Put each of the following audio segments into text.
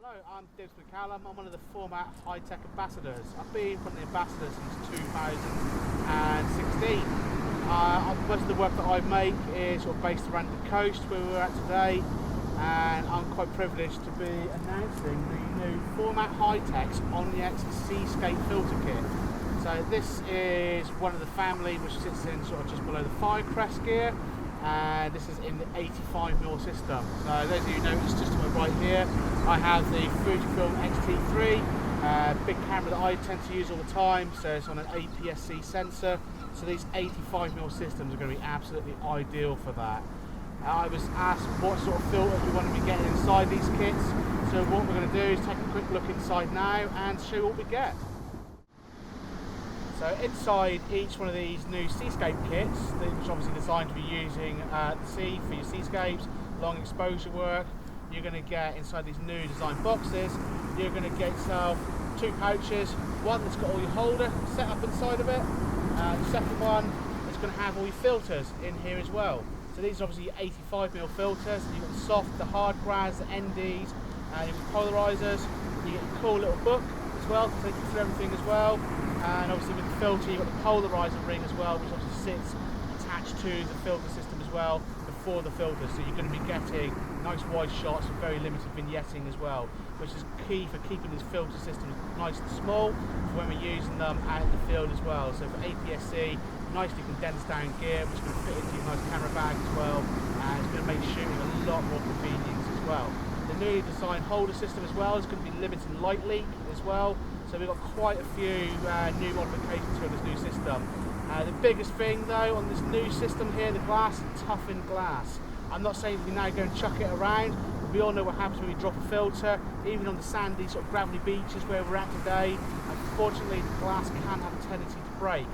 Hello, I'm Dibs. I'm one of the Formatt Hitech ambassadors. I've been one of the ambassadors since 2016. Most of the work that I make is sort of based around the coast where we're at today, and I'm quite privileged to be announcing the new Formatt Hitech's Onyx Seascape filter kit. So this is one of the family which sits in sort of just below the Firecrest gear, and this is in the 85mm system. So those of you who notice just to my right here, I have the Fujifilm X-T3, big camera that I tend to use all the time, so it's on an APS-C sensor. So these 85mm systems are going to be absolutely ideal for that. I was asked what sort of filters we want to be getting inside these kits, so what we're going to do is take a quick look inside now and show you what we get. So inside each one of these new Seascape kits, which are obviously designed to be using the sea for your seascapes, long exposure work, you're going to get inside these new design boxes, you're going to get yourself two pouches, one that's got all your holder set up inside of it, the second one is going to have all your filters in here as well. So these are obviously your 85mm filters. You've got the soft, the hard grads, the NDs, and your polarizers. You get a cool little book as well to take you through everything as well. And obviously with the filter, you've got the polarizer ring as well, which obviously sits attached to the filter system as well before the filter. So you're going to be getting nice wide shots and very limited vignetting as well, which is key for keeping these filter systems nice and small for when we're using them out in the field as well. So for APS-C, nicely condensed down gear, which is going to fit into your nice camera bag as well, and it's going to make shooting a lot more convenient as well. The newly designed holder system as well is going to be limited light leak as well. So we've got quite a few new modifications for this new system. The biggest thing though on this new system here, the glass, toughened glass. I'm not saying we now go and chuck it around, but we all know what happens when we drop a filter, even on the sandy sort of gravelly beaches where we're at today. Unfortunately, the glass can have a tendency to break.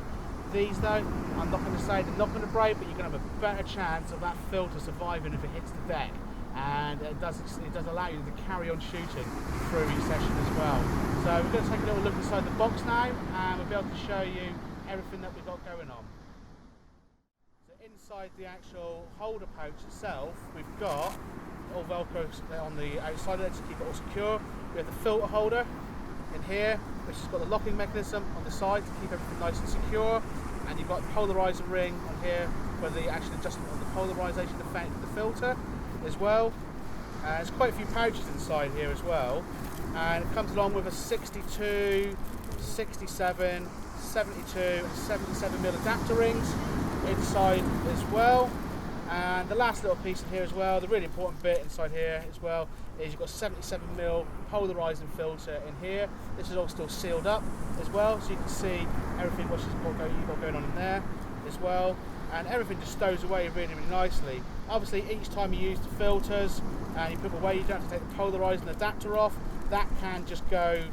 These though, I'm not going to say they're not going to break, but you're going to have a better chance of that filter surviving if it hits the deck. And it does allow you to carry on shooting through each session as well. So we're going to take a little look inside the box now, and we'll be able to show you everything that we've got going on. So inside the actual holder pouch itself, we've got all Velcro on the outside of it to keep it all secure. We have the filter holder in here, which has got the locking mechanism on the side to keep everything nice and secure. And you've got the polarizer ring on here for the actual adjustment of the polarization effect of the filter as well. There's quite a few pouches inside here as well, and it comes along with a 62, 67, 72 and 77mm adapter rings inside as well. And the last little piece in here as well, the really important bit inside here as well, is you've got 77mm polarizing filter in here. This is all still sealed up as well, so you can see everything what you've got going on in there as well. And everything just stows away really, really nicely. Obviously, each time you use the filters and you put them away, you don't have to take the polarizing adapter off. That can just go,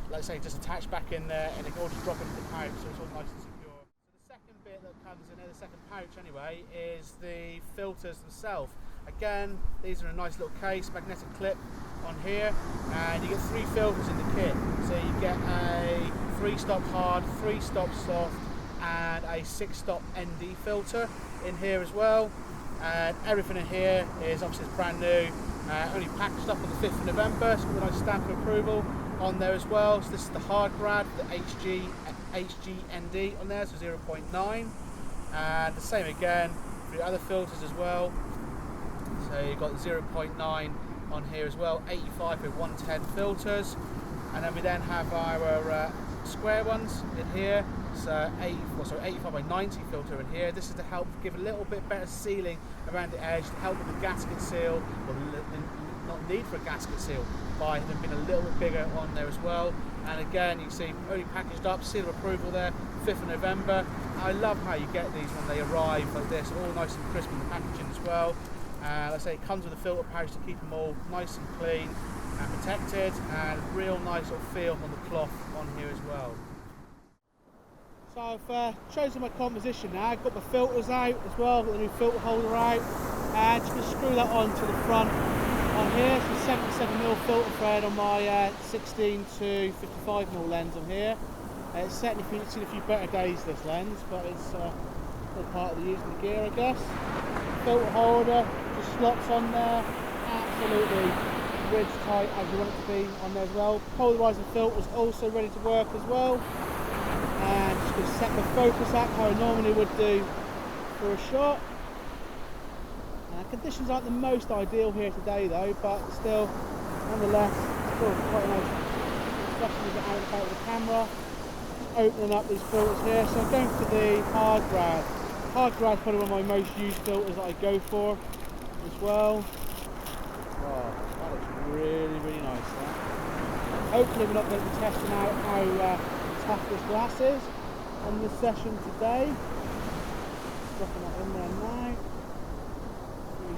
let's say, just attach back in there, and it can all just drop into the pouch, so it's all nice and secure. So the second bit that comes in there, the second pouch anyway, is the filters themselves. Again, these are a nice little case, magnetic clip on here, and you get 3 filters in the kit. So you get a 3-stop hard, 3-stop soft, and a 6-stop ND filter in here as well. And everything in here is obviously brand new, only packaged up on the 5th of November, so we've got a nice stamp of approval on there as well. So this is the hard grad, the HGND on there, so 0.9, and the same again for the other filters as well. So you've got 0.9 on here as well, 85 with 110 filters, and then we then have our square ones in here. So 85 by 90 filter in here. This is to help give a little bit better sealing around the edge, to help with the gasket seal, or not need for a gasket seal, by them being a little bit bigger on there as well. And again, you can see only packaged up, seal of approval there, 5th of November. I love how you get these when they arrive like this, all nice and crisp in the packaging as well. Like I say, it comes with a filter pouch to keep them all nice and clean and protected, and real nice sort of feel on the cloth on here as well. So I've chosen my composition now. I've got my filters out as well, got the new filter holder out, and just going to screw that on to the front on here. So 77mm filter thread on my 16 to 55mm lens on here. It's certainly seen a few better days, this lens, but it's all part of the using the gear, I guess. Filter holder just slots on there, absolutely ridge tight as you want it to be on there as well. Polarising filter is also ready to work as well. And just going to set the focus up how I normally would do for a shot. Conditions aren't the most ideal here today though, but still, nonetheless, still quite nice, especially when you get out and about with the camera. Opening up these filters here, so I'm going for the hard grad. Hard grad is probably one of my most used filters that I go for as well. Wow, that looks really, really nice. That. Hopefully we're not going to be testing out how tough this glass is on this session today. Dropping that in there now.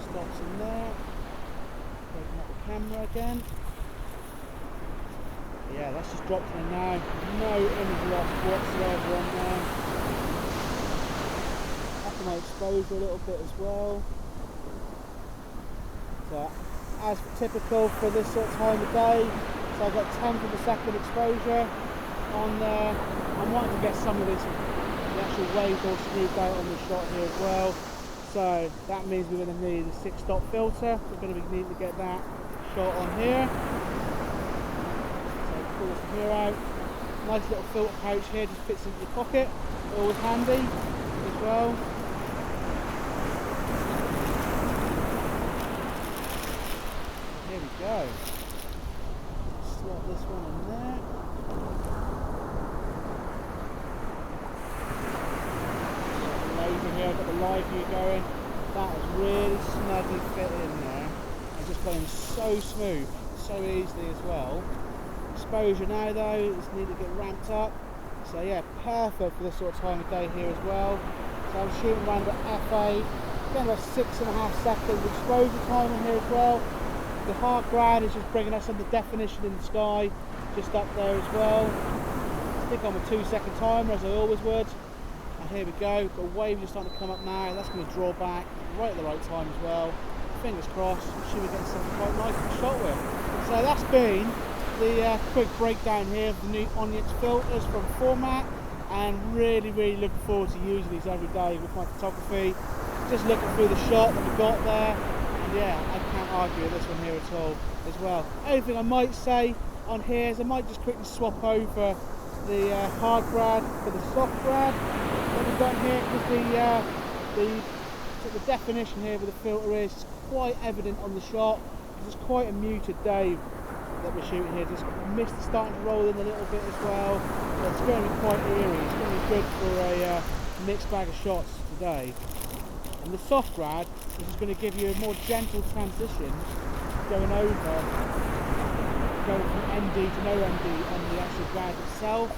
Stops in there. Open up the camera again. Yeah, that's just dropped in now. No image loss whatsoever on there. Up my exposure a little bit as well. So, as typical for this sort of time of day, so I've got 10th of a second exposure on there. I'm wanting to get some of this, the actual waves all smoothed out on the shot here as well. So that means we're going to need a 6-stop filter. We're going to need to get that shot on here. So pull this from here out. Nice little filter pouch here, just fits into your pocket. Always handy as well. Here we go. Slot this one in there. Here, I've got the live view going. That is really snugly fit in there and just going so smooth, so easily as well. Exposure now though, it's needed to get ramped up. So yeah, perfect for this sort of time of day here as well. So I'm shooting around at f8, getting about 6.5 seconds exposure time in here as well. The hard grad is just bringing us some of the definition in the sky, just up there as well. I think I'm a 2-second timer as I always would. Here we go, the waves are starting to come up now, that's going to draw back right at the right time as well. Fingers crossed, should we get something quite nice to shot with. So that's been the quick breakdown here of the new Onyx filters from Formatt, and really looking forward to using these every day with my photography. Just looking through the shot that we got there, and yeah, I can't argue with this one here at all as well. Only thing I might say on here is I might just quickly swap over the hard grad for the soft grad that we've got here, because the definition here with the filter is quite evident on the shot. It's quite a muted day that we're shooting here. Just mist is starting to roll in a little bit as well. So it's going to be quite eerie. It's going to be good for a mixed bag of shots today. And the soft grad is just going to give you a more gentle transition going from ND to no ND on the actual grad itself.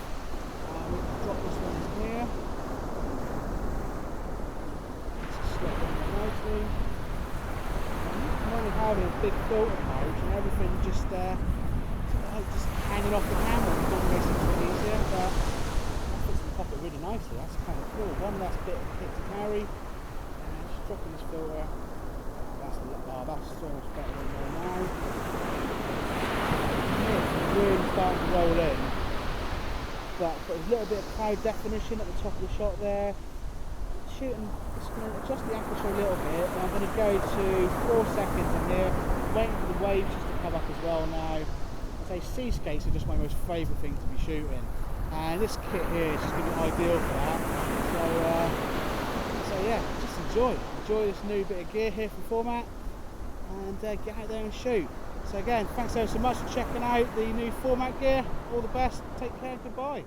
We'll drop this one in here. Just slot it in nicely. I'm only having a big filter pouch and everything just hanging off the camera. It doesn't make it a bit easier, but that fits in the pocket really nicely. That's kind of cool. One less bit to carry. And just dropping this filter. That's so much better than there now. It's really starting to roll in. But there's a little bit of cloud definition at the top of the shot there. Shooting, just going to adjust the aperture a little bit, and I'm going to go to 4 seconds in here, waiting for the waves just to come up as well now. I say Seascapes are just my most favourite thing to be shooting, and this kit here is just going to be ideal for that. So yeah, just enjoy this new bit of gear here from Formatt, and get out there and shoot. So again, thanks so much for checking out the new Formatt gear. All the best, take care, goodbye.